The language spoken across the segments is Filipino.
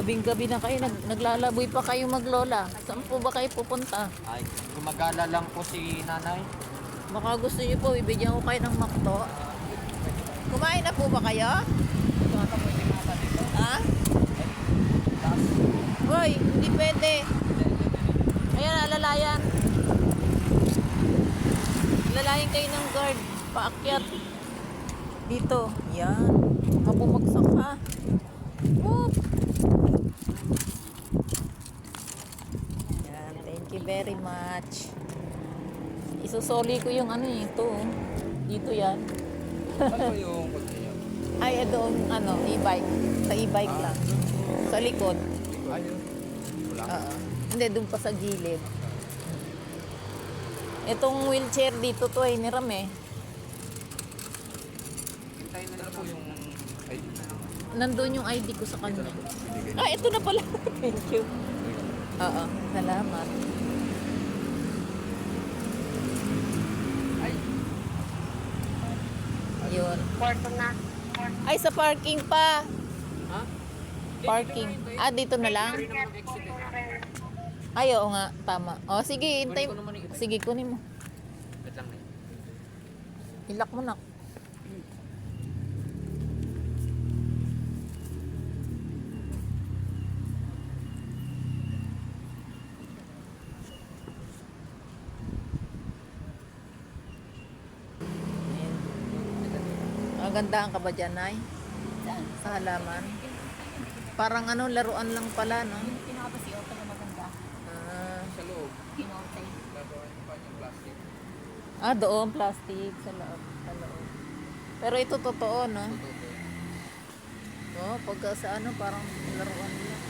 Gabing-gabi na kayo, naglalaboy pa kayo maglola. Saan po ba kayo pupunta? Ay, gumagala lang po si nanay. Baka gusto niyo po, ibigyan ko kayo ng makto. Kumain na po ba kayo? Ha? Hoy, hindi pwede. Ayan, alalayan. Alalayan kayo ng guard. Paakyat. Dito. Yan. Baka bumagsak ha. Whoop. Yan. Thank you very much. Isusoli ko yung ano ito. Dito yan. Ano yung kotse niyo? Ay, doon, ano, e-bike. Sa e-bike lang. Sa likod. Ayun. Wala. Oo. Hindi, doon pa sa gilid. Itong wheelchair dito to ay niram eh. Hintayin na lang po yung ID na lang. Nandun yung ID ko sa kanya. Ah, ito na pala. Thank you. Oo, salamat. Ay, Yun. Porto na. Ay, sa parking pa. ha? Parking. Ah, dito na lang? Ay, oo nga. Tama. O, sige, hintay. Kunin ko naman yung iba. Sige, kunin mo. Wait lang na. Ilak mo na. Ayan. Magandaan ka ba dyan, Nay? Saan? Sa halaman? Parang ano, laruan lang pala, no? Yung pinakapasiyo pa na maganda. Ah, Sa loob, Kinotay. gagawin pa yung plastic. doon, plastic sa loob. Sa loob. Pero ito totoo, no? Totoo. Oo, pagka sa ano, parang laruan lang.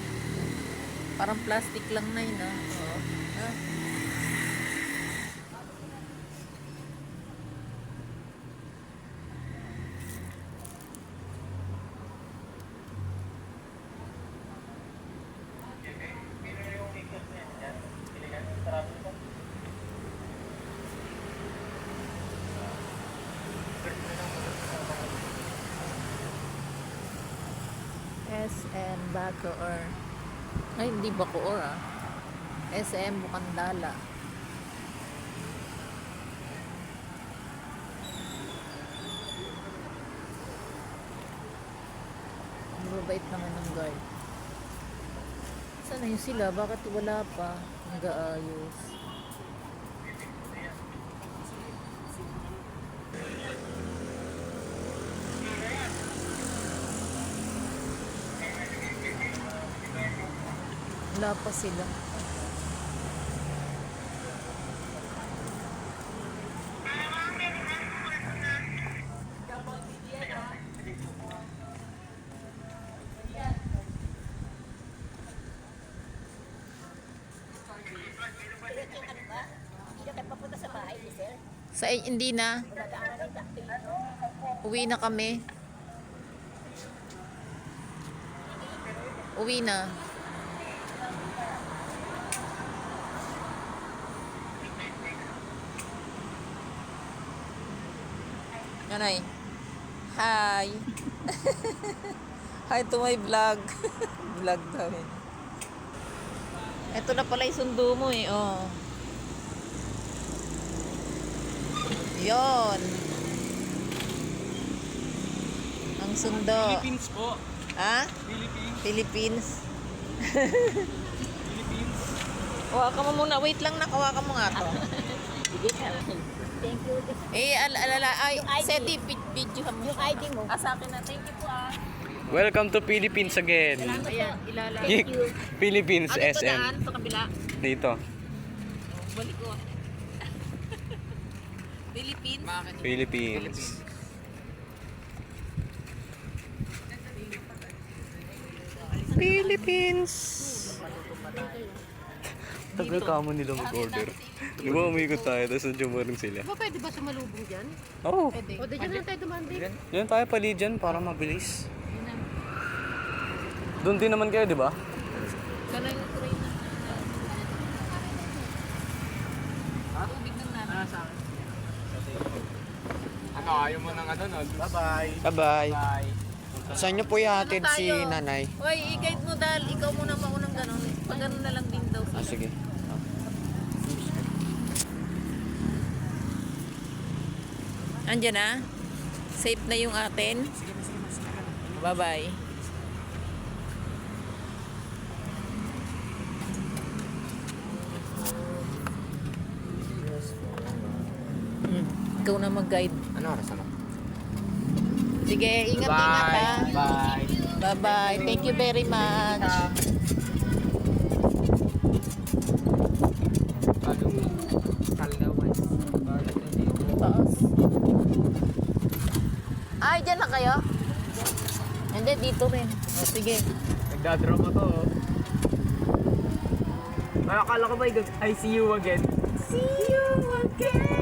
Parang plastic lang na yun, no? Oo. Ah. SM Bacoor. Ay, hindi Bacoor ah. SM Bukandala. Ang mabait naman ng guard. Sana yun sila? Bakit wala pa? Ang gaayos. Wala pa sila. Hindi na tayo papunta sa bahay, sir. Sa hindi na. Nadaanan ng takto. Uwi na kami. Uwi na. Nanay. Hi. Hi to my vlog. Vlog daw eh. Ito na pala yung sundo mo eh. Oh. Yon. Ang sundo. Philippines po. Ha? Philippines. Philippines. Philippines. Hawakan mo muna. Wait lang, nakawakan mo nga to. Thank you. Ay, Yung ID. Sedi, video mo. Yung ID mo. Sa akin na. Thank you po ah. Welcome to Philippines again. Ayan, ilalagay. Thank you. Philippines Ano ito SM. daan? Sa kabila? Dito. Balik ko. Philippines? Philippines. Philippines. Tagal ka mo nila mag-order. Di ba umikot tayo, tapos nandiyan mo rin sila. Ba, pwede ba sumalubong dyan? Oo. Pwede. O, dyan lang tayo dumandi. Yan tayo pali dyan para mabilis. Doon din naman kayo, di ba? Sana yung train na. Tubig ng nanay. Sa akin. Ano, ayaw mo ng ano, no? Bye-bye. Bye-bye. Bye. Saan niyo po ihatid Ano si tayo? nanay? Hoy, i-guide mo dahil ikaw muna maunang gano'n. Pag gano'n na lang din daw. Ah, sige. Andiyan na? Safe na yung atin? Bye-bye. Ikaw na mag-guide. Ano oras na? Sige, ingat-ingat ha. Bye. Bye-bye. Thank you very much. Taas. Ay, dyan na kayo? Hindi, dito rin. O, sige. Nagdadraw mo to. Ay, akala ko ba I see you again?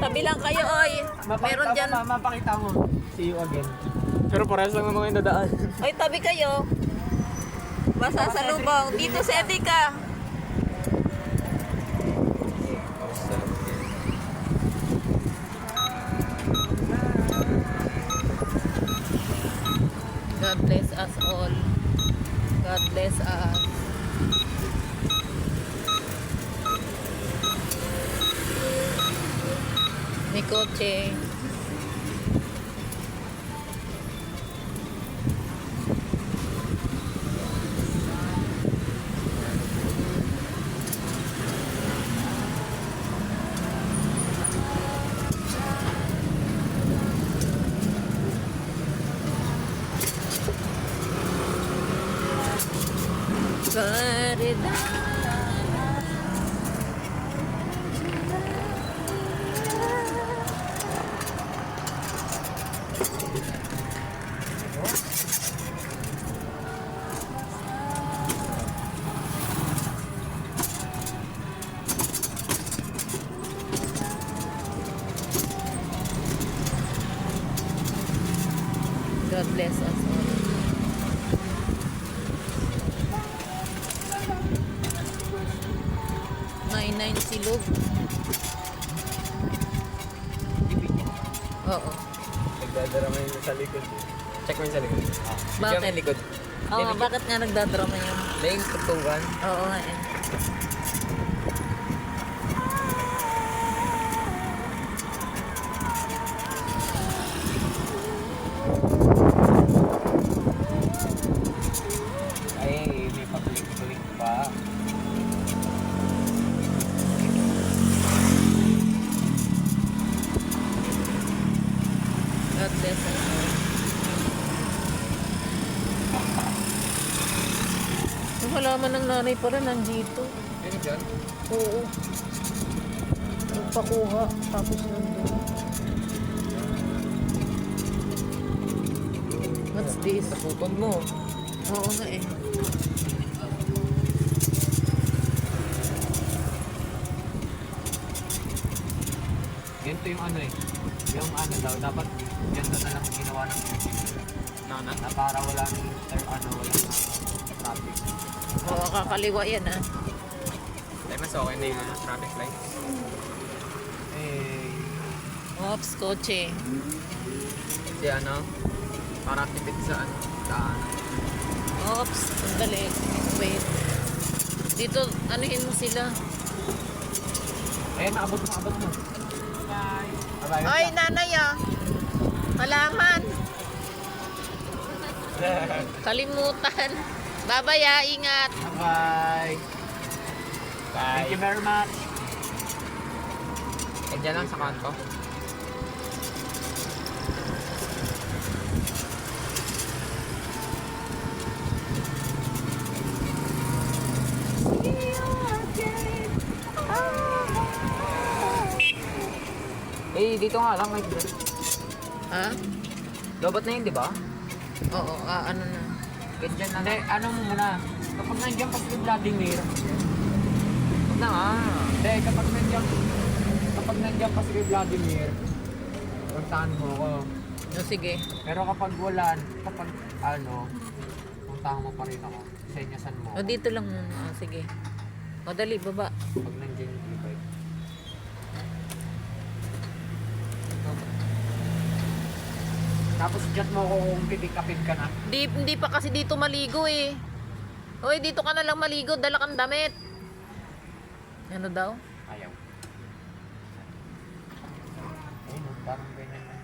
Tabi lang kayo, oy. Meron dyan. Mapakita mo. See you again. Pero parehas lang naman yung dadaan. Oy, tabi kayo. Masasalubong. Dito si Etika. God bless us all. God bless us. May kotse. God bless us all. Nine silog. Oo. Nagdadrama yun sa likod. Check mo yung sa likod. Bakit? Yung likod. Oo nga, bakit nga nagdadrama yun? May tugtungan. Oo nga eh. Ay, may pag-link pa. God bless us all. Yung halaman ng nanay pala nandito. Yun dyan. Oo. Nagpakuha. Tapos nandun. What's this? Naputol mo. Oo nga eh. Ganito yung ano eh. Yung ano daw, dapat ganito na lang ginawa ng na para walang walang traffic. Oo, kakaliwa yan ah. Ay, mas okay na yung traffic light. Eh, Oops, kotse. si ano, para tipid sa ano, sa ano. Oops, sandali. Wait. Dito, anuhin mo sila. Ayun, naabot mo. Bye. Ay, nanay ah. Halaman. Kalimutan. Babay ah, ingat. Bye. Thank you very much. Eh, dyan lang sa kanto. Eh, dito nga lang. Ha? Lobot na yun, di ba? Oo, ano na. Ganyan na. Hindi, ano mo muna. Kapag nandiyan pa si Vladimir, huwag na nga. Hindi, kapag nandiyan pa si Vladimir, puntahan mo ako. No, sige. Pero kapag wala, kapag ano, puntahan mo pa rin ako. Senyasan mo. O, dito lang muna. O, sige. O, dali, baba. Pag nandiyan yung e-bike. Tapos chat mo ko kung pipikapin ka na. Hindi pa kasi dito maligo eh. Hoy, dito ka na lang maligo, dala kang damit. Ano daw? Ayaw. Ayun, parang ganyan.